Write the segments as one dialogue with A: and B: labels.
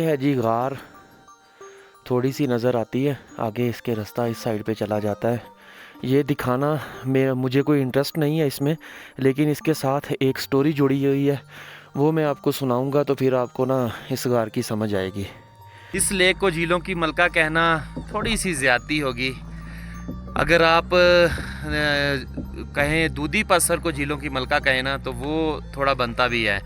A: है जी गार, थोड़ी सी नज़र आती है, आगे इसके रास्ता इस साइड पे चला जाता है। ये दिखाना मुझे कोई इंटरेस्ट नहीं है इसमें, लेकिन इसके साथ एक स्टोरी जुड़ी हुई है, वो मैं आपको सुनाऊंगा तो फिर आपको ना इस गार की समझ आएगी।
B: इस लेक को झीलों की मलका कहना थोड़ी सी ज़्यादती होगी। अगर आप कहें दूधी पत्थर को झीलों की मलका कहें ना, तो वो थोड़ा बनता भी है।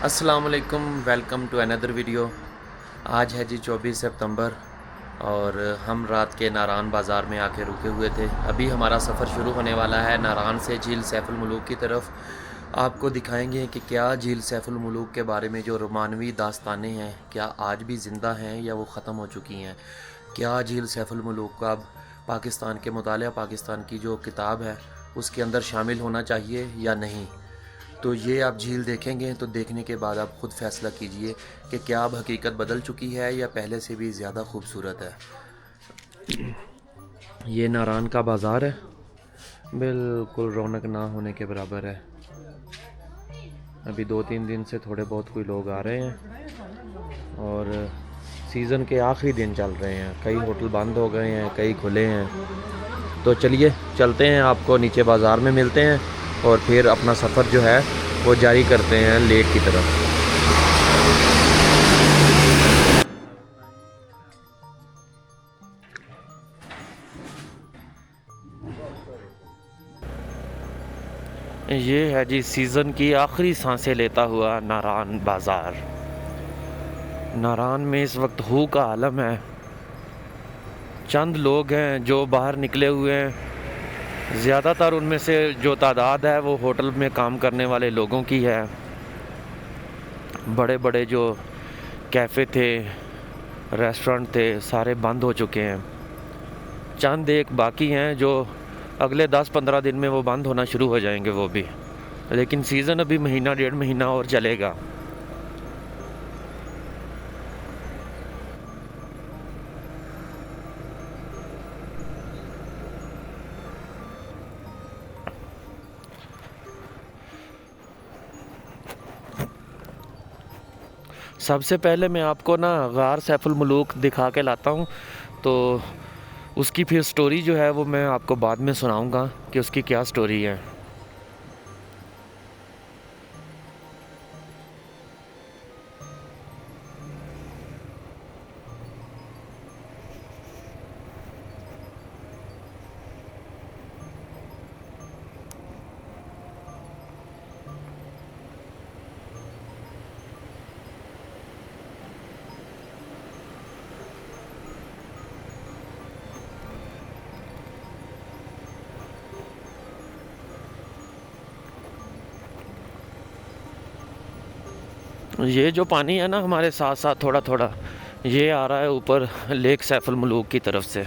A: अस्सलाम वालेकुम, वेलकम टू अनदर वीडियो। आज है जी 24 सितंबर और हम रात के नारान बाज़ार में आके रुके हुए थे। अभी हमारा सफ़र शुरू होने वाला है नारान से झील सैफुल मुलूक की तरफ। आपको दिखाएंगे कि क्या झील सैफुल मुलूक के बारे में जो रोमानवी दास्तानें हैं क्या आज भी ज़िंदा हैं या वो ख़त्म हो चुकी हैं। क्या झील सैफुल मुलूक का अब पाकिस्तान के मुतालिया पाकिस्तान की जो किताब है उसके अंदर शामिल होना चाहिए या नहीं। तो ये आप झील देखेंगे तो देखने के बाद आप ख़ुद फ़ैसला कीजिए कि क्या अब हकीकत बदल चुकी है या पहले से भी ज़्यादा खूबसूरत है। ये नारान का बाज़ार है, बिल्कुल रौनक ना होने के बराबर है। अभी 2-3 दिन से थोड़े बहुत कोई लोग आ रहे हैं और सीज़न के आखिरी दिन चल रहे हैं। कई होटल बंद हो गए हैं, कई खुले हैं। तो चलिए चलते हैं, आपको नीचे बाज़ार में मिलते हैं और फिर अपना सफ़र जो है वो जारी करते हैं लेक की तरफ। ये है जी सीज़न की आखिरी सांसें लेता हुआ नारान बाज़ार। नारान में इस वक्त हू का आलम है। चंद लोग हैं जो बाहर निकले हुए हैं, ज़्यादातर उनमें से जो तादाद है वो होटल में काम करने वाले लोगों की है। बड़े बड़े जो कैफ़े थे, रेस्टोरेंट थे, सारे बंद हो चुके हैं। चंद एक बाकी हैं जो अगले 10-15 दिन में वो बंद होना शुरू हो जाएंगे वो भी, लेकिन सीज़न अभी महीना 1.5 महीना और चलेगा। सबसे पहले मैं आपको ना गार सैफुल मुलूक दिखा के लाता हूँ, तो उसकी फिर स्टोरी जो है वो मैं आपको बाद में सुनाऊंगा कि उसकी क्या स्टोरी है। ये जो पानी है ना हमारे साथ साथ थोड़ा थोड़ा ये आ रहा है ऊपर लेक सैफुल मुलूक की तरफ से।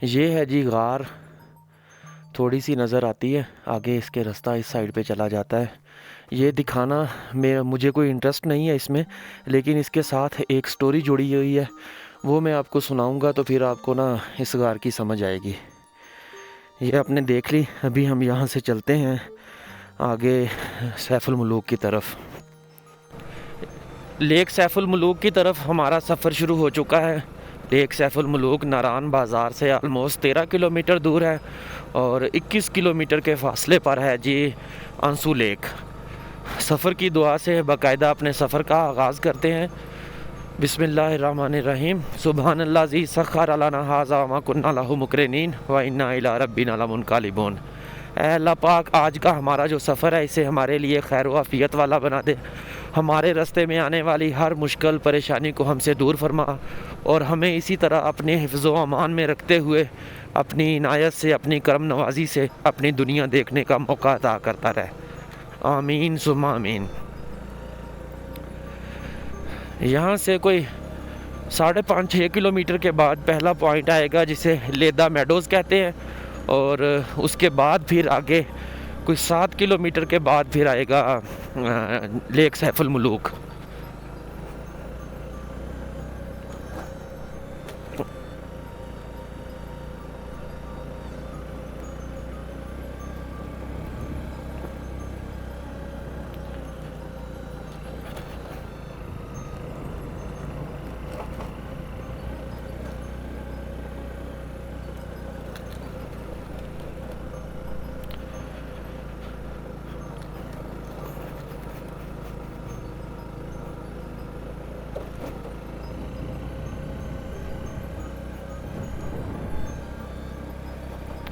A: ये है जी गार, थोड़ी सी नज़र आती है, आगे इसके रास्ता इस साइड पे चला जाता है। ये दिखाना मुझे कोई इंटरेस्ट नहीं है इसमें, लेकिन इसके साथ एक स्टोरी जुड़ी हुई है, वो मैं आपको सुनाऊंगा तो फिर आपको ना इस गार की समझ आएगी। ये आपने देख ली। अभी हम यहाँ से चलते हैं आगे सैफुल मुलूक की तरफ। लेक सैफुल मुलूक की तरफ हमारा सफ़र शुरू हो चुका है। लेक सैफुल मुलूक नारान बाज़ार से आलमोस्ट 13 किलोमीटर दूर है और 21 किलोमीटर के फासले पर है जी अंसू लेक। सफ़र की दुआ से बाकायदा अपने सफ़र का आगाज़ करते हैं। बिस्मिल्लाहिर्रहमानिर्रहीम। सुबहानल्लाज़ी सख्खर लना हाज़ा मा कुन्ना लहू मुक़रिनीन व इन्ना इला रब्बिना लमुनक़लिबून। ऐ अल्लाह पाक, आज का हमारा जो सफ़र है इसे हमारे लिए खैर व आफ़ियत वाला बना दे हमारे रास्ते में आने वाली हर मुश्किल परेशानी को हमसे दूर फरमा और हमें इसी तरह अपने हिफ्ज़ व अमान में रखते हुए अपनी इनायत से, अपनी करम नवाजी से अपनी दुनिया देखने का मौका अता करता रहे। आमीन सुम्मा आमीन। यहाँ से कोई 5.5-6 किलोमीटर के बाद पहला पॉइंट आएगा जिसे लेदा मेडोज़ कहते हैं, और उसके बाद फिर आगे कोई 7 किलोमीटर के बाद फिर आएगा लेक सैफुल मुलूक।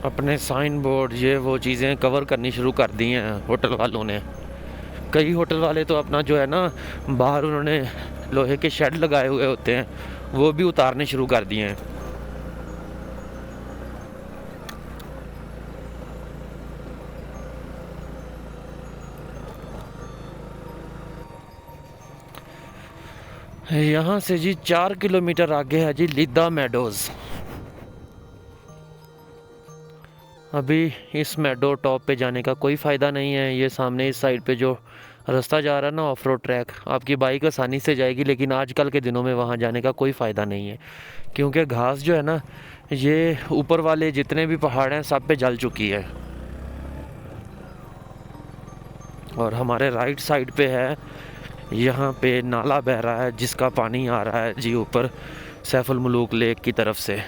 A: अपने साइन बोर्ड ये वो चीज़ें कवर करनी शुरू कर दी हैं होटल वालों ने। कई होटल वाले तो अपना जो है ना, बाहर उन्होंने लोहे के शेड लगाए हुए होते हैं, वो भी उतारने शुरू कर दिए हैं। यहाँ से जी 4 किलोमीटर आगे है जी लिदा मेडोज़। अभी इस मेडो टॉप पे जाने का कोई फ़ायदा नहीं है। ये सामने इस साइड पे जो रास्ता जा रहा है ना, ऑफ रोड ट्रैक, आपकी बाइक आसानी से जाएगी, लेकिन आजकल के दिनों में वहाँ जाने का कोई फ़ायदा नहीं है, क्योंकि घास जो है ना, ये ऊपर वाले जितने भी पहाड़ हैं सब पे जल चुकी है। और हमारे राइट साइड पे है, यहाँ पे नाला बह रहा है जिसका पानी आ रहा है जी ऊपर सैफुल मुलूक लेक की तरफ से।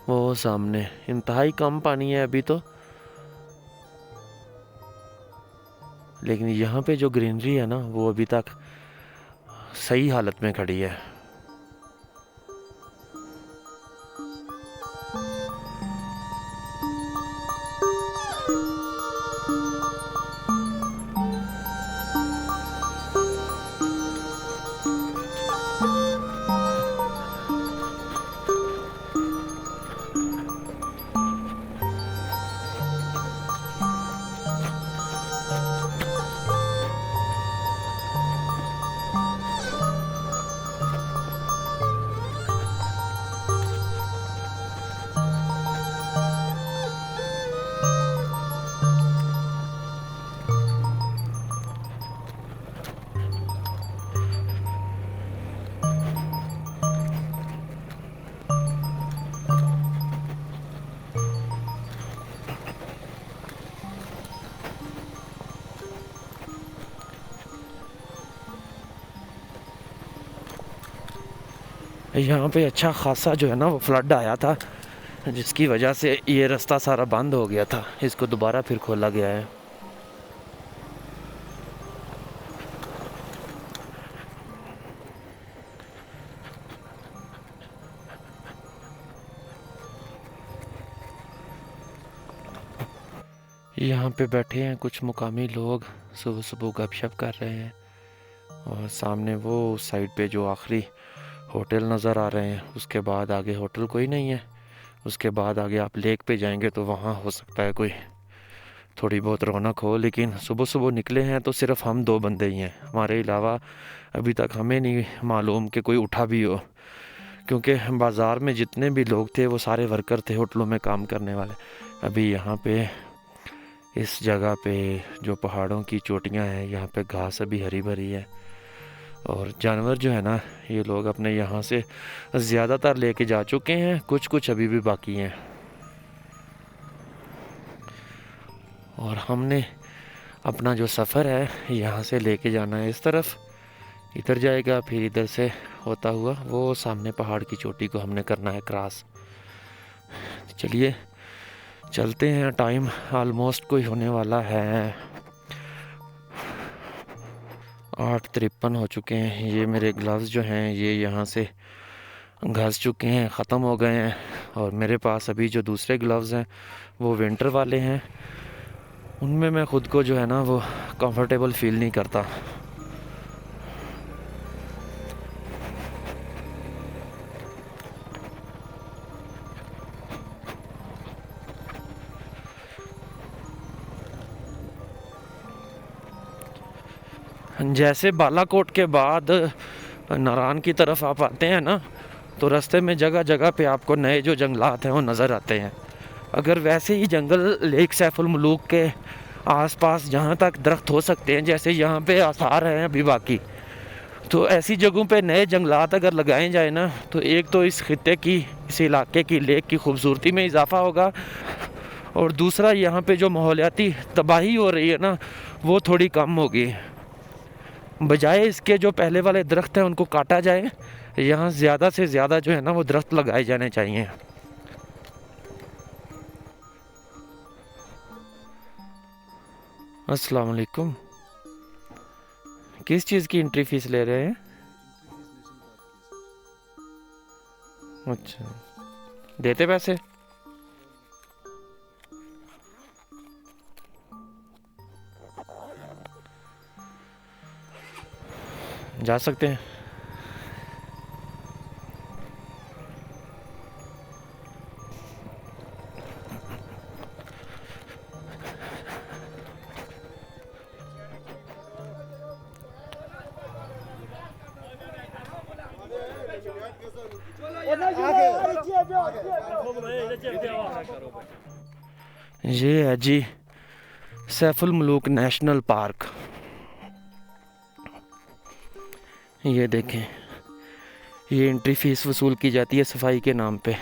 A: वो सामने इंतहाई कम पानी है अभी तो, लेकिन यहाँ पे जो ग्रीनरी है ना, वो अभी तक सही हालत में खड़ी है। यहाँ पे अच्छा खासा जो है ना वो फ्लड आया था, जिसकी वजह से ये रास्ता सारा बंद हो गया था। इसको दोबारा फिर खोला गया है। यहाँ पे बैठे हैं कुछ मुकामी लोग, सुबह सुबह गपशप कर रहे हैं। और सामने वो साइड पे जो आखिरी होटल नज़र आ रहे हैं, उसके बाद आगे होटल कोई नहीं है। उसके बाद आगे आप लेक पे जाएंगे तो वहाँ हो सकता है कोई थोड़ी बहुत रौनक हो, लेकिन सुबह सुबह निकले हैं तो सिर्फ हम 2 बंदे ही हैं। हमारे अलावा अभी तक हमें नहीं मालूम कि कोई उठा भी हो, क्योंकि बाज़ार में जितने भी लोग थे वो सारे वर्कर थे, होटलों में काम करने वाले। अभी यहाँ पे इस जगह पे जो पहाड़ों की चोटियाँ हैं, यहाँ पे घास अभी हरी भरी है। और जानवर जो है ना, ये लोग अपने यहाँ से ज़्यादातर लेके जा चुके हैं, कुछ कुछ अभी भी बाकी हैं। और हमने अपना जो सफ़र है यहाँ से लेके जाना है इस तरफ, इधर जाएगा, फिर इधर से होता हुआ वो सामने पहाड़ की चोटी को हमने करना है क्रॉस। चलिए चलते हैं। टाइम ऑलमोस्ट कोई होने वाला है 8:53 हो चुके हैं। ये मेरे ग्लव्स जो हैं ये यहाँ से घस चुके हैं, ख़त्म हो गए हैं। और मेरे पास अभी जो दूसरे ग्लव्स हैं वो विंटर वाले हैं, उनमें मैं ख़ुद को जो है ना वो कंफर्टेबल फ़ील नहीं करता। जैसे बालाकोट के बाद नारान की तरफ आप आते हैं ना, तो रास्ते में जगह जगह पे आपको नए जो जंगलात हैं वो नज़र आते हैं। अगर वैसे ही जंगल लेक सैफुल मुलूक के आसपास जहाँ तक दरख्त हो सकते हैं, जैसे यहाँ पे आसार हैं अभी बाकी, तो ऐसी जगहों पे नए जंगलात अगर लगाए जाए ना, तो एक तो इस खित्ते की, इस इलाके की लेक की खूबसूरती में इजाफा होगा, और दूसरा यहाँ पे जो माहौलियाती तबाही हो रही है ना, वो थोड़ी कम होगी। बजाय इसके जो पहले वाले दरख्त हैं उनको काटा जाए, यहाँ ज़्यादा से ज़्यादा जो है ना वो दरख्त लगाए जाने चाहिए। अस्सलाम वालेकुम। किस चीज़ की एंट्री फीस ले रहे हैं? अच्छा, देते पैसे? जा सकते हैं। ये है जी सैफुल मुलूक नेशनल पार्क। ये देखें, ये एंट्री फीस वसूल की जाती है सफाई के नाम पे।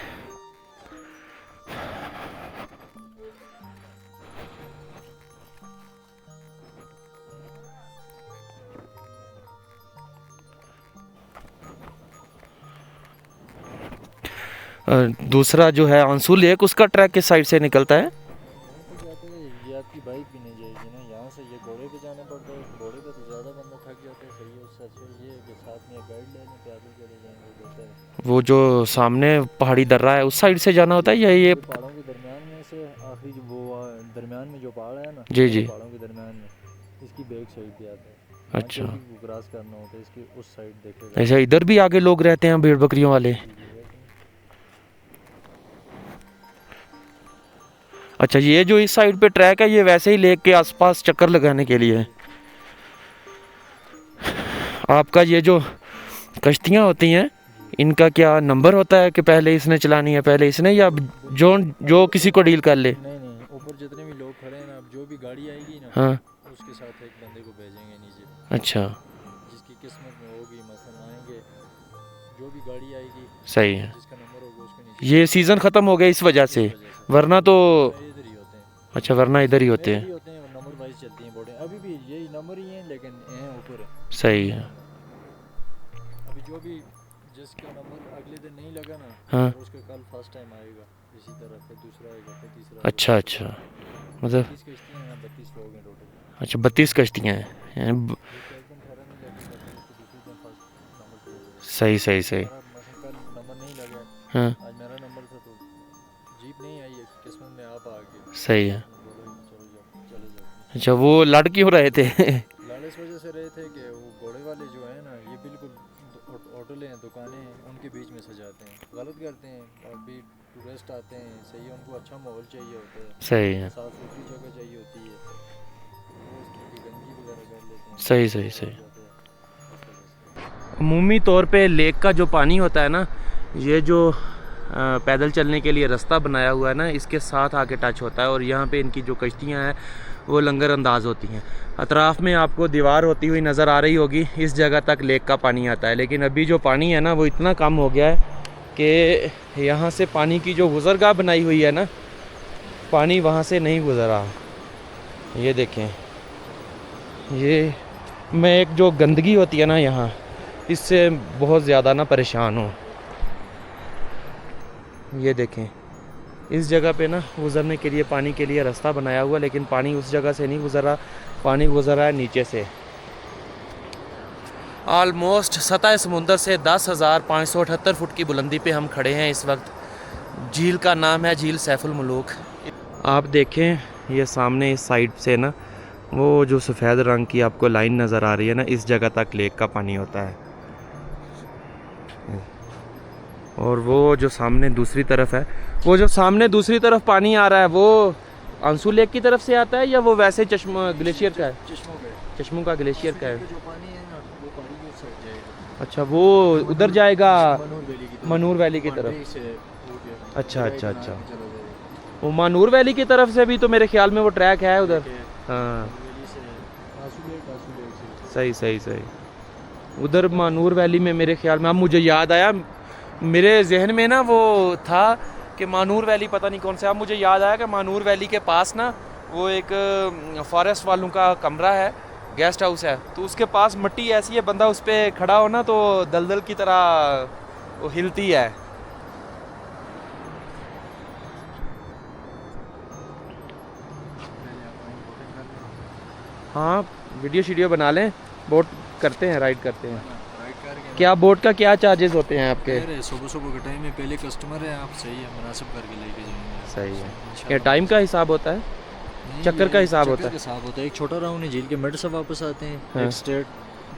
A: दूसरा जो है आंसू लेक, उसका ट्रैक किस साइड से निकलता है?
C: ये आपकी बाइक भी नहीं जाएगी ना, यहाँ से ये घोड़े पे जाना पड़ता है। घोड़े पे तो ज़्यादा बंदा थक जाता है, सही है। उससे अच्छा ये है कि साथ में गाइड ले लें, पैदल चले जाएंगे, बेहतर है।
A: वो जो सामने पहाड़ी दर्रा है उस साइड से जाना होता है या ये
C: पहाड़ों के दरमियान में से आखिरी जो वो दरमियान में जो पहाड़ है ना,
A: जी जी,
C: पहाड़ों के दरमियान में इसकी बैक साइड पे आता है।
A: अच्छा,
C: क्रॉस करना होता है, इसकी उस साइड देखेगा।
A: ऐसा इधर भी आगे लोग रहते हैं भेड़ बकरियों वाले? अच्छा, ये जो इस साइड पे ट्रैक है ये वैसे ही लेक के आसपास चक्कर लगाने के लिए है। आपका ये जो कश्तियाँ होती हैं इनका क्या नंबर होता है कि पहले इसने चलानी है, पहले इसने, या जो जो किसी को डील कर ले?
C: नहीं, ऊपर जितने भी लोग खड़े हैं ना, अब जो भी गाड़ी आएगी ना,
A: हाँ,
C: उसके साथ एक बंदे को भेजेंगे नीचे।
A: अच्छा,
C: जिसकी किस्मत में होगी, मसलन आएंगे, जो भी गाड़ी आएगी,
A: सही है।
C: जिसका नंबर होगा उसको नीचे।
A: ये सीज़न ख़त्म हो गया इस वजह से, वरना तो
C: इधर ही होते हैं।
A: अच्छा, वरना इधर ही होते हैं।
C: नंबर वाइज चलती हैं बोर्डें, अभी भी यही नंबर ही हैं, लेकिन हैं ऊपर।
A: सही है।
C: अभी जो भी जिसका नंबर अगले दिन नहीं लगा ना,
A: हाँ,
C: उसका कल फर्स्ट टाइम आएगा इसी तरह, फिर दूसरा आएगा, फिर तीसरा।
A: अच्छा अच्छा, मतलब
C: 32 कश्तियाँ हैं, 32 लोग हैं टोटल।
A: अच्छा, 32 कश्तियाँ हैं। सही सही सही।
C: नंबर नहीं लगा,
A: हाँ,
C: आज मेरा नंबर था तो जीप नहीं आई है, किस्मत में आप आ गए।
A: सही है।
C: चलो जाओ।
A: अच्छा, वो लड़ क्यों रहे थे?
C: लाल इस वजह से रहे थे कि वो घोड़े वाले जो है ना, ये बिल्कुल होटलें हैं, दुकानें हैं, उनके बीच में सजाते हैं, गलत करते हैं। अभी टूरिस्ट आते हैं, सही है, उनको अच्छा माहौल चाहिए होता है,
A: सही है,
C: साफ सुथरी जगह चाहिए होती है, वो उसकी गंदगी वगैरह कर लेते हैं।
A: सही सही सही। अमूमी तौर पे लेक का जो पानी होता है ना, ये जो पैदल चलने के लिए रास्ता बनाया हुआ है ना, इसके साथ आके टच होता है, और यहाँ पे इनकी जो कश्तियाँ हैं वो लंगर अंदाज होती हैं। अतराफ़ में आपको दीवार होती हुई नज़र आ रही होगी, इस जगह तक लेक का पानी आता है। लेकिन अभी जो पानी है ना वो इतना कम हो गया है कि यहाँ से पानी की जो गुज़रगाह बनाई हुई है ना, पानी वहाँ से नहीं गुज़र रहा। ये देखें, ये मैं एक जो गंदगी होती है ना यहाँ, इससे बहुत ज़्यादा ना परेशान हूँ। ये देखें, इस जगह पे ना गुज़रने के लिए पानी के लिए रास्ता बनाया हुआ, लेकिन पानी उस जगह से नहीं गुज़र रहा, पानी गुज़र रहा है नीचे से। आलमोस्ट सतह समुंदर से 10,578 फुट की बुलंदी पे हम खड़े हैं इस वक्त। झील का नाम है झील सैफुल मुलूक। आप देखें, ये सामने इस साइड से ना वो जो सफ़ेद रंग की आपको लाइन नज़र आ रही है ना, इस जगह तक लेक का पानी होता है। और वो जो सामने दूसरी तरफ है, वो जो सामने दूसरी तरफ पानी आ रहा है वो
B: आंसू लेक की तरफ से आता है या वो वैसे चश्मा ग्लेशियर का है?
C: चश्मों पे
B: चश्मों का ग्लेशियर का है।
C: जो पानी है ना वो पहाड़ी की साइड जाएगा।
B: अच्छा, वो उधर जाएगा
C: मनूर वैली की तरफ।
B: मनूर वैली की तरफ।
C: बाउंड्री से हो गया।
B: अच्छा अच्छा
C: राइट
B: अच्छा।
C: बना के चला जाएगा।
B: वो मानूर वैली की तरफ से भी तो मेरे ख्याल में वो ट्रैक है उधर। हाँ
C: वैली से आंसू लेक से।
B: सही सही सही। उधर मानूर वैली में मेरे ख्याल में, अब मुझे याद आया, मेरे जहन में ना वो था कि मानूर वैली पता नहीं कौन सा। अब मुझे याद आया कि मानूर वैली के पास ना वो एक फॉरेस्ट वालों का कमरा है, गेस्ट हाउस है, तो उसके पास मिट्टी ऐसी है, बंदा उस पर खड़ा हो ना तो दलदल की तरह वो हिलती है। हाँ वीडियो शीडियो बना लें, बोट करते हैं, राइड करते हैं।
C: राइड करके
B: क्या बोट का क्या चार्जेस होते हैं आपके?
C: कह रहे सुबह सुबह के टाइम में पहले कस्टमर है आप, सही है, मुनासिब करके लेके जाएंगे।
B: सही है।
C: इंशाल्लाह।
B: क्या टाइम का हिसाब होता है?
C: नहीं,
B: चक्कर का
C: ये
B: हिसाब
C: चक्कर
B: होता है?
C: का हिसाब होता है। एक छोटा राउंड है झील के मिड से वापस आते हैं,
B: हाँ।
C: एक स्ट्रेट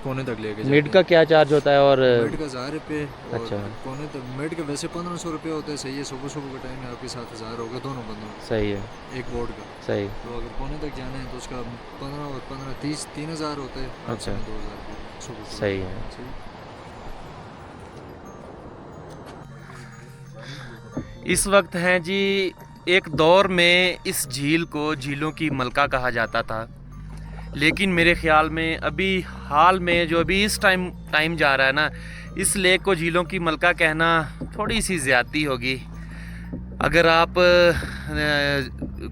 C: कोने तक लेके जाते
B: मिड का क्या चार्ज होता है? और
C: मिड का 1000 रुपये और
B: अच्छा।
C: कोने तक मिड के वैसे 1500 रुपये होते हैं। सही है, सुबह सुबह के टाइम में आपके 7000 होगा दोनों बंदों का,
B: सही है
C: एक बोर्ड का।
B: सही।
C: तो अगर कोने तक जाना है तो उसका 15 और 15 30 3000 होते हैं।
B: अच्छा।
C: 2000 सुबह सुबह।
B: सही है।
C: सही।
B: इस वक्त हैं जी, एक दौर में इस झील को झीलों की मलका कहा जाता था, लेकिन मेरे ख्याल में अभी हाल में जो अभी इस टाइम जा रहा है ना, इस लेक को झीलों की मलका कहना थोड़ी सी ज़्यादती होगी। अगर आप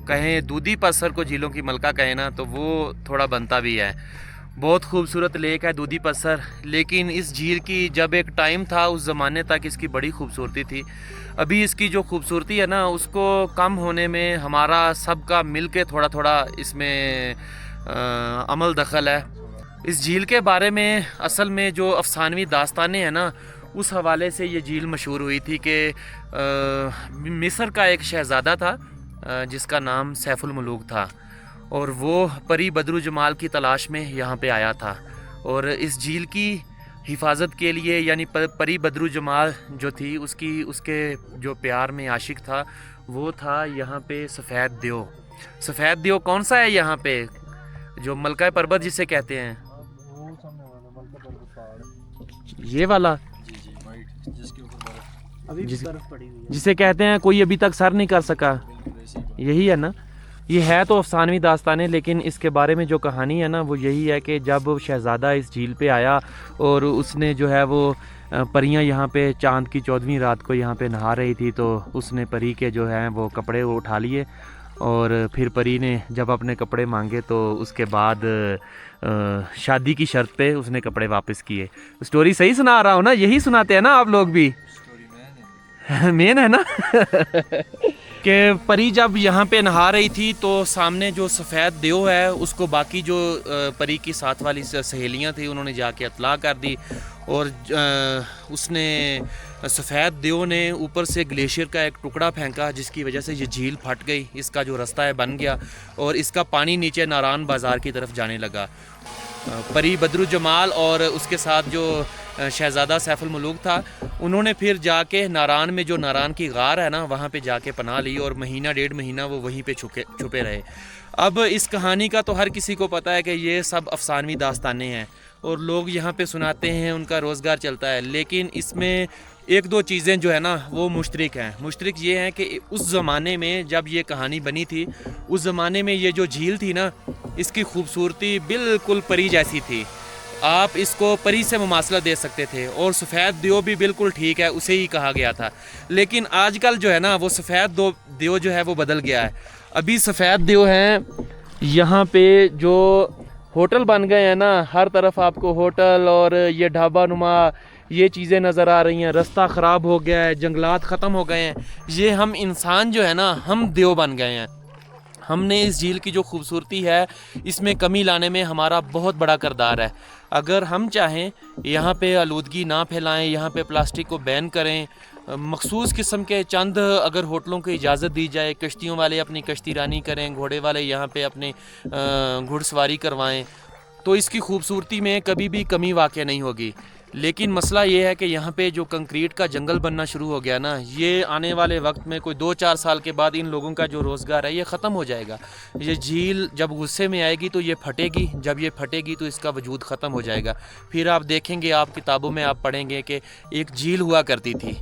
B: कहें दूधी पत्थर को झीलों की मलका कहें ना तो वो थोड़ा बनता भी है। बहुत खूबसूरत लेक है दूधी पत्थर, लेकिन इस झील की जब एक टाइम था उस ज़माने तक इसकी बड़ी खूबसूरती थी। अभी इसकी जो खूबसूरती है ना उसको कम होने में हमारा सबका मिल के थोड़ा थोड़ा इसमें अमल दखल है। इस झील के बारे में असल में जो अफसानवी दास्तानें हैं ना, उस हवाले से ये झील मशहूर हुई थी कि मिस्र का एक शहज़ादा था जिसका नाम सैफुल मलूक था, और वो परी बदरू जमाल की तलाश में यहाँ पे आया था। और इस झील की हिफाजत के लिए, यानी परी बदरू जमाल जो थी उसके जो प्यार में आशिक था वो था यहाँ पे सफ़ेद देव। सफ़ेद देव कौन सा है यहाँ पे? जो मलका पर्वत जिसे कहते हैं,
C: वो सामने वाला मलका पर्वत पहाड़।
B: ये वाला
C: जी जी वाइट, जिसके ऊपर बर्फ
D: अभी
B: जिस-
D: बर्फ पड़ी हुई है।
B: जिसे कहते हैं कोई अभी तक सर नहीं कर सका,
C: बिल्कुल ऐसी ही
B: यही है ना? ये है तो अफसानवी दास्तानें, लेकिन इसके बारे में जो कहानी है ना वो यही है कि जब शहज़ादा इस झील पे आया और उसने जो है वो परियां यहाँ पे चांद की 14वीं रात को यहाँ पे नहा रही थी, तो उसने परी के जो हैं वो कपड़े वो उठा लिए, और फिर परी ने जब अपने कपड़े मांगे तो उसके बाद शादी की शर्त पे उसने कपड़े वापस किए। स्टोरी सही सुना रहा हूँ ना? यही सुनाते हैं ना आप लोग भी?
C: स्टोरी मैन है।
B: मेन है ना कि परी जब यहाँ पे नहा रही थी तो सामने जो सफ़ेद देव है उसको बाकी जो परी की साथ वाली सहेलियाँ थी उन्होंने जाके इत्तला कर दी, और उसने सफ़ेद देव ने ऊपर से ग्लेशियर का एक टुकड़ा फेंका जिसकी वजह से ये झील फट गई, इसका जो रास्ता है बन गया और इसका पानी नीचे नारान बाज़ार की तरफ जाने लगा। परी बदरू जमाल और उसके साथ जो शहज़ादा सैफुल मलूक था, उन्होंने फिर जाके नारान में जो नारान की गार है ना वहाँ पे जाके पनाह ली, और महीना 1.5 महीना वो वहीं पे छुपे रहे। अब इस कहानी का तो हर किसी को पता है कि ये सब अफसानवी दास्तानें हैं और लोग यहाँ पे सुनाते हैं, उनका रोज़गार चलता है, लेकिन इसमें एक दो चीज़ें जो है ना वो मुश्तरक हैं। मुश्तरक ये हैं कि उस ज़माने में जब ये कहानी बनी थी, उस ज़माने में ये जो झील थी ना इसकी खूबसूरती बिल्कुल परी जैसी थी। आप इसको परी से मुमासला दे सकते थे, और सफ़ेद देव भी बिल्कुल ठीक है, उसे ही कहा गया था। लेकिन आजकल जो है ना वो सफ़ेद देव जो है वो बदल गया है। अभी सफ़ेद देव हैं यहाँ पे जो होटल बन गए हैं ना, हर तरफ आपको होटल और ये ढाबा नुमा ये चीज़ें नज़र आ रही हैं। रास्ता ख़राब हो गया है, जंगलात ख़त्म हो गए हैं। ये हम इंसान जो है ना हम देव बन गए हैं। हमने इस झील की जो खूबसूरती है इसमें कमी लाने में हमारा बहुत बड़ा किरदार है। अगर हम चाहें यहाँ पे आलूदगी ना फैलाएं, यहाँ पे प्लास्टिक को बैन करें, मखसूस किस्म के चंद अगर होटलों को इजाज़त दी जाए, कश्तियों वाले अपनी कश्ती रानी करें, घोड़े वाले यहाँ पे अपने घुड़सवारी करवाएं, तो इसकी खूबसूरती में कभी भी कमी वाक़ नहीं होगी। लेकिन मसला ये है कि यहाँ पे जो कंक्रीट का जंगल बनना शुरू हो गया ना, ये आने वाले वक्त में कोई 2-4 साल के बाद इन लोगों का जो रोज़गार है ये ख़त्म हो जाएगा। ये झील जब गुस्से में आएगी तो ये फटेगी, जब ये फटेगी तो इसका वजूद ख़त्म हो जाएगा। फिर आप देखेंगे, आप किताबों में आप पढ़ेंगे कि एक झील हुआ करती थी।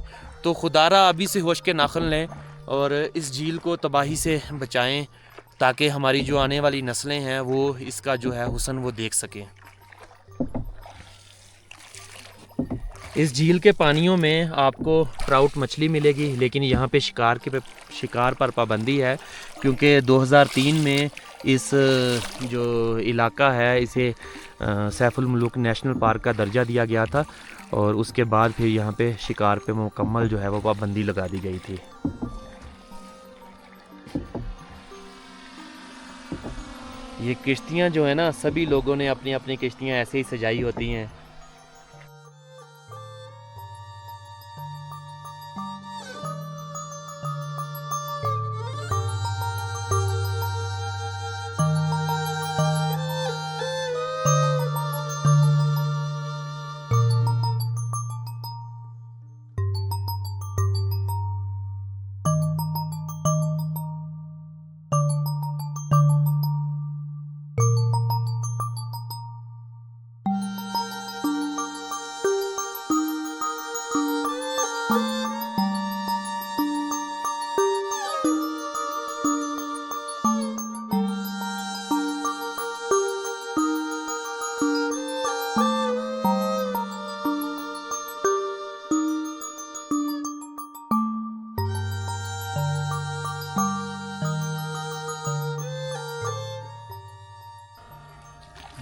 B: तो खुदारा अभी से होश के नाखन लें और इस झील को तबाही से बचाएँ, ताकि हमारी जो आने वाली नस्लें हैं वो इसका जो है हुस्न वो देख सकें। इस झील के पानियों में आपको ट्राउट मछली मिलेगी, लेकिन यहाँ पे शिकार पर पाबंदी है, क्योंकि 2003 में इस जो इलाका है इसे सैफुल मुल्क नेशनल पार्क का दर्जा दिया गया था, और उसके बाद फिर यहाँ पे शिकार पे मुकम्मल जो है वो पाबंदी लगा दी गई थी। ये किश्तियाँ जो है ना, सभी लोगों ने अपनी अपनी किश्तियाँ ऐसे ही सजाई होती हैं।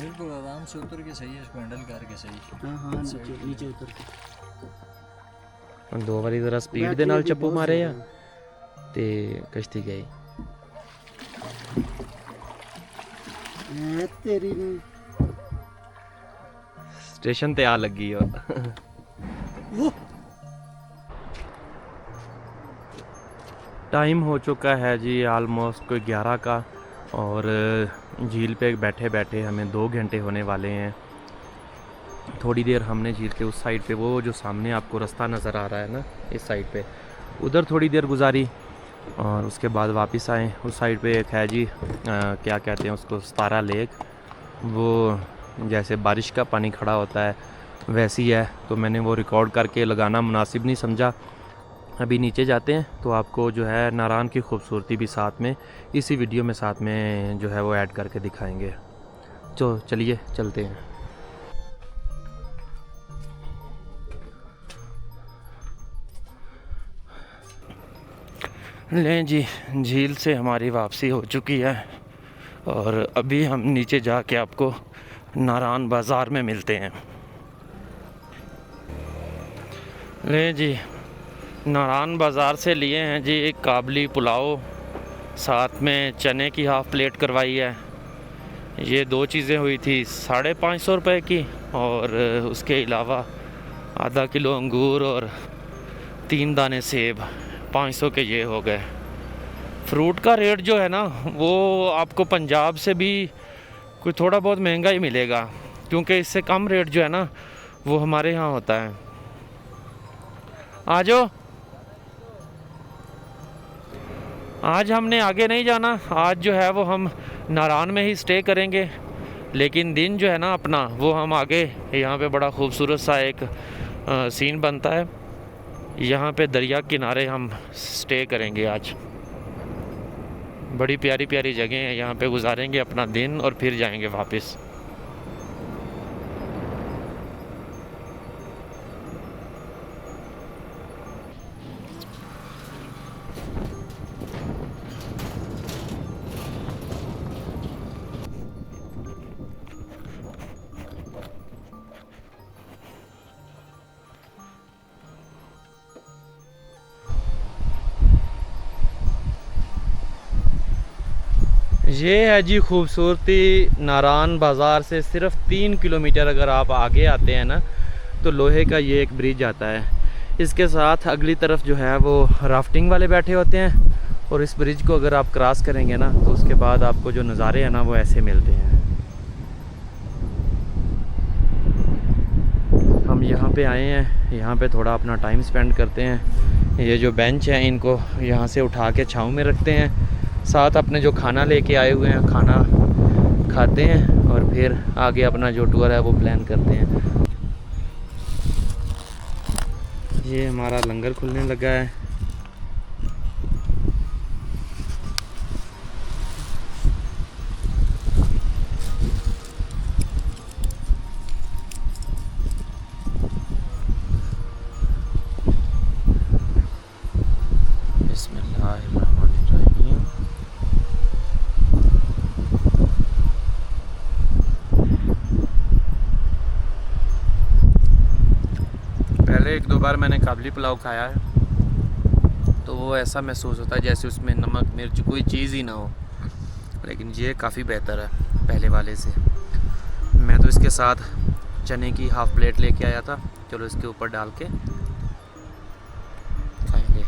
C: बिल्कुल आराम से उतर के सही है, इसको हैंडल करके सही।
D: हाँ हाँ, नीचे उतर के
B: 2 वारी ज़रा स्पीड दे नाल चप्पू मारे आ ते कश्ती गई।
D: तेरी
B: स्टेशन ते आ लगी हो। टाइम हो चुका है जी ऑलमोस्ट कोई 11 का, और झील पे बैठे बैठे हमें 2 घंटे होने वाले हैं। थोड़ी देर हमने झील के उस साइड पे, वो जो सामने आपको रास्ता नज़र आ रहा है ना इस साइड पे, उधर थोड़ी देर गुजारी, और उसके बाद वापस आए। उस साइड पे एक है जी क्या कहते हैं उसको, सतारा लेक, वो जैसे बारिश का पानी खड़ा होता है वैसी है, तो मैंने वो रिकॉर्ड करके लगाना मुनासिब नहीं समझा। अभी नीचे जाते हैं तो आपको जो है नारान की खूबसूरती भी साथ में इसी वीडियो में साथ में जो है वो ऐड करके दिखाएंगे। तो चलिए चलते हैं। लें जी, झील से हमारी वापसी हो चुकी है, और अभी हम नीचे जाके आपको नारान बाज़ार में मिलते हैं। लें जी, नारान बाज़ार से लिए हैं जी एक काबली पुलाव, साथ में चने की हाफ़ प्लेट करवाई है। ये 2 चीज़ें हुई थी 550 रुपये की, और उसके अलावा आधा किलो अंगूर और 3 दाने सेब 500 के ये हो गए। फ्रूट का रेट जो है ना वो आपको पंजाब से भी कोई थोड़ा बहुत महंगा ही मिलेगा, क्योंकि इससे कम रेट जो है ना वो हमारे यहाँ होता है। आ जाओ, आज हमने आगे नहीं जाना, आज जो है वो हम नारान में ही स्टे करेंगे, लेकिन दिन जो है ना अपना वो हम आगे, यहाँ पे बड़ा खूबसूरत सा एक सीन बनता है, यहाँ पे दरिया किनारे हम स्टे करेंगे आज। बड़ी प्यारी प्यारी जगह हैं, यहाँ पे गुजारेंगे अपना दिन और फिर जाएंगे वापस। ये है जी खूबसूरती नारान बाज़ार से सिर्फ 3 किलोमीटर अगर आप आगे आते हैं ना तो लोहे का ये एक ब्रिज आता है। इसके साथ अगली तरफ जो है वो राफ्टिंग वाले बैठे होते हैं, और इस ब्रिज को अगर आप क्रॉस करेंगे ना तो उसके बाद आपको जो नज़ारे हैं ना वो ऐसे मिलते हैं। हम
A: यहाँ पे आए हैं, यहाँ पे थोड़ा अपना टाइम स्पेंड करते हैं। ये जो बेंच हैं इनको यहाँ से उठा के छाँव में रखते हैं, साथ अपने जो खाना लेके आए हुए हैं खाना खाते हैं और फिर आगे अपना जो टूर है वो प्लान करते हैं। ये हमारा लंगर खुलने लगा है। बिस्मिल्लाहिर्रहमानिर्रहीम। पहले एक दो बार मैंने काबली पुलाव खाया है तो वो ऐसा महसूस होता है जैसे उसमें नमक मिर्च कोई चीज़ ही ना हो, लेकिन ये काफ़ी बेहतर है पहले वाले से। मैं तो इसके साथ चने की हाफ़ प्लेट लेके आया था, चलो इसके ऊपर डाल के खाएंगे।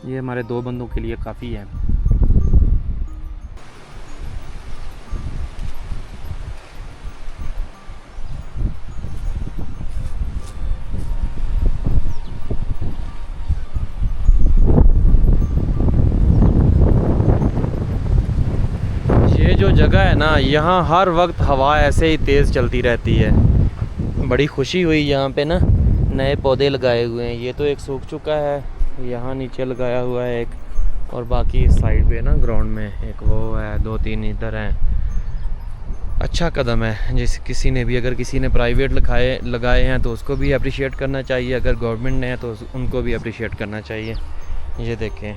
A: ये हमारे 2 बंदों के लिए काफ़ी है। ये जो जगह है ना, यहाँ हर वक्त हवा ऐसे ही तेज़ चलती रहती है। बड़ी खुशी हुई यहाँ पे ना, नए पौधे लगाए हुए हैं। ये तो एक सूख चुका है, यहाँ नीचे लगाया हुआ है एक, और बाकी इस साइड पे ना ग्राउंड में एक वो है, 2-3 इधर हैं। अच्छा कदम है, जिस किसी ने भी, अगर किसी ने प्राइवेट लगाए हैं तो उसको भी अप्रिशिएट करना चाहिए, अगर गवर्नमेंट ने है तो उनको भी अप्रिशिएट करना चाहिए। ये देखें,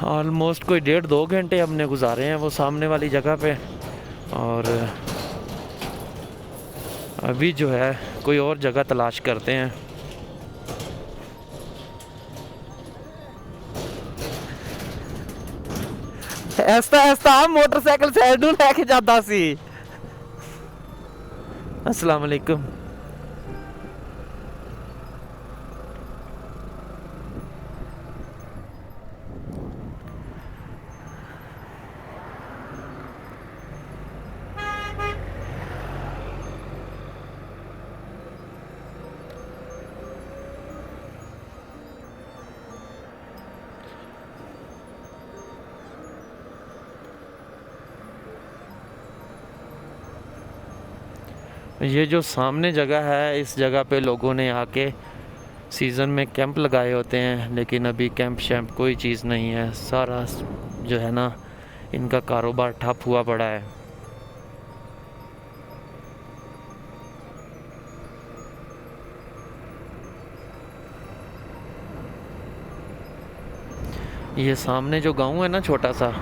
A: ऑलमोस्ट कोई 1.5-2 घंटे हमने गुजारे हैं वो सामने वाली जगह पे, और अभी जो है कोई और जगह तलाश करते हैं। ऐसा मोटरसाइकिल साइड नूं लेके जाता सी। अस्सलाम वालेकुम। ये जो सामने जगह है, इस जगह पे लोगों ने आके सीज़न में कैंप लगाए होते हैं, लेकिन अभी कैंप शैम्प कोई चीज़ नहीं है। सारा जो है ना, इनका कारोबार ठप हुआ पड़ा है। ये सामने जो गांव है ना छोटा सा,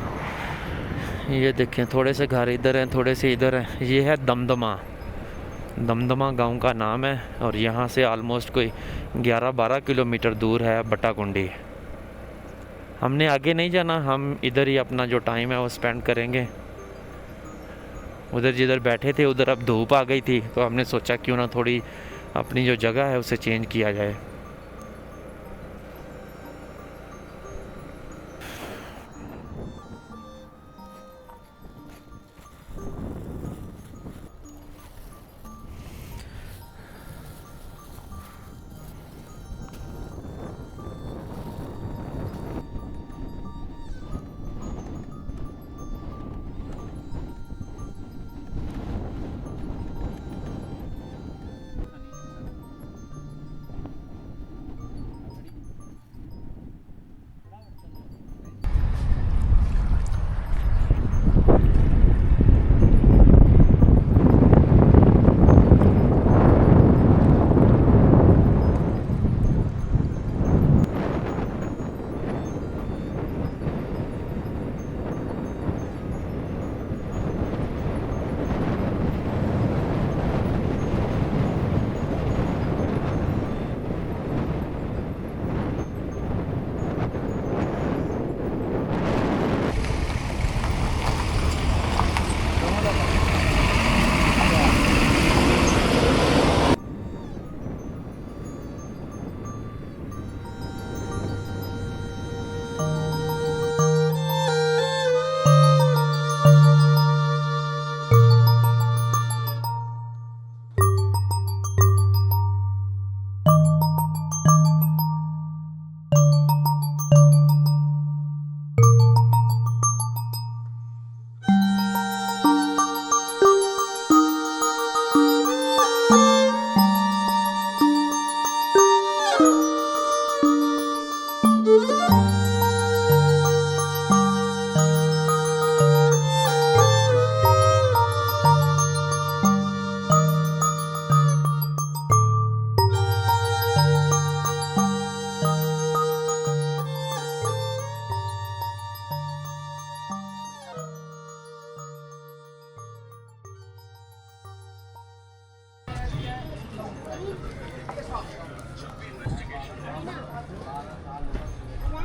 A: ये देखें, थोड़े से घर इधर हैं, थोड़े से इधर हैं। ये है दमदमा। दमदमा गांव का नाम है, और यहाँ से आलमोस्ट कोई 11-12 किलोमीटर दूर है बट्टाकुंडी। हमने आगे नहीं जाना, हम इधर ही अपना जो टाइम है वो स्पेंड करेंगे। उधर जिधर बैठे थे उधर अब धूप आ गई थी, तो हमने सोचा क्यों ना थोड़ी अपनी जो जगह है उसे चेंज किया जाए।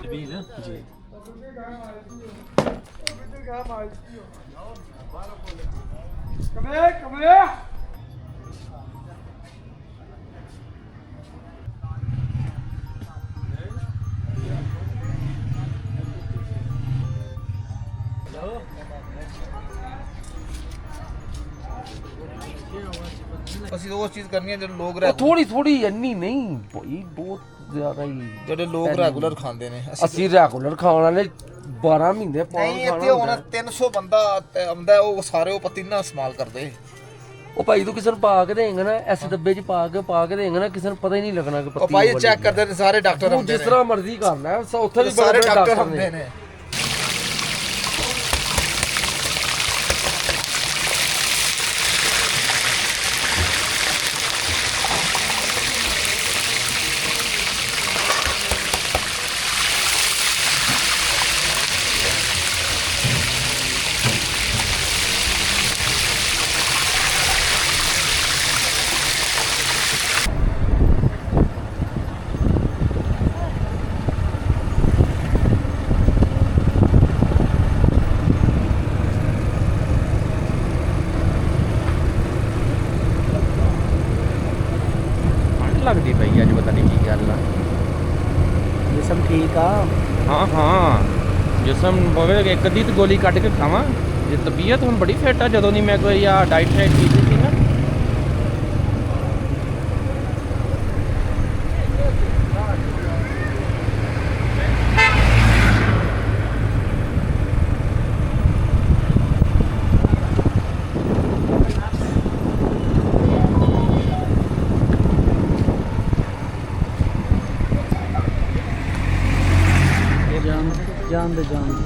D: जी
E: ਅਸੀਂ ਉਹ ਚੀਜ਼ ਕਰਨੀ ਹੈ ਜਿਹੜੇ ਲੋਕ
F: ਥੋੜੀ ਥੋੜੀ ਇੰਨੀ ਨਹੀਂ ਭਾਈ ਬਹੁਤ ਜ਼ਿਆਦਾ ਹੀ
E: ਜਿਹੜੇ ਲੋਕ ਰੈਗੂਲਰ ਖਾਂਦੇ ਨੇ
F: ਅਸੀਂ ਰੈਗੂਲਰ ਖਾਣ ਵਾਲੇ 12 ਮਹੀਨੇ ਪਾਉਣ
E: ਨਹੀਂ ਇੱਥੇ ਹੁਣ 300 ਬੰਦਾ ਆਉਂਦਾ ਉਹ ਸਾਰੇ ਉਹ ਪਤੀਨਾ ਇਸਤੇਮਾਲ ਕਰਦੇ
F: ਉਹ ਭਾਈ ਤੂੰ ਕਿਸੇ ਨੂੰ ਪਾ ਕੇ ਦੇਂਗਾ ਨਾ ਐਸੇ ਡੱਬੇ 'ਚ ਪਾ ਕੇ ਦੇਂਗਾ ਨਾ ਕਿਸੇ ਨੂੰ ਪਤਾ ਹੀ ਨਹੀਂ ਲੱਗਣਾ ਕਿ
E: ਉਹ
F: ਪੱਤੀ
E: ਭਾਈ ਚੈੱਕ ਕਰਦੇ ਨੇ ਸਾਰੇ ਡਾਕਟਰ
F: ਤੂੰ
E: ਆਉਂਦੇ
F: ਜਿਸ
E: ਨੇ
F: ਤਰ੍ਹਾਂ ਮਰਜ਼ੀ ਕਰ ਲੈ ਉੱਥੇ ਵੀ
E: ਸਾਰੇ
F: ਬੜੇ
E: ਡਾਕਟਰ
F: ਡਾਕਟਰ
E: ਆਉਂਦੇ
F: ਨੇ
E: ਨੇ
B: ਲੱਗਦੀ ਪਈ ਅੱਜ ਪਤਾ ਨਹੀਂ ਕੀ ਗੱਲ ਆ
D: ये सब ठीक आ
B: ਹਾਂ ਹਾਂ ਜਿਸਮ ਹੋਵੇ ਇੱਕ ਅੱਧੀ ਤੇ ਗੋਲੀ ਕੱਢ ਕੇ ਖਾਵਾਂ ਜੇ ਤਬੀਅਤ ਹੁਣ ਬੜੀ ਫਿੱਟ ਆ ਜਦੋਂ ਦੀ ਮੈਂ ਕੋਈ ਆ ਡਾਈਟ ਸ਼ਾਈਟ ਕੀਤੀ ਸੀ ਨਾ
D: जान दे जान दे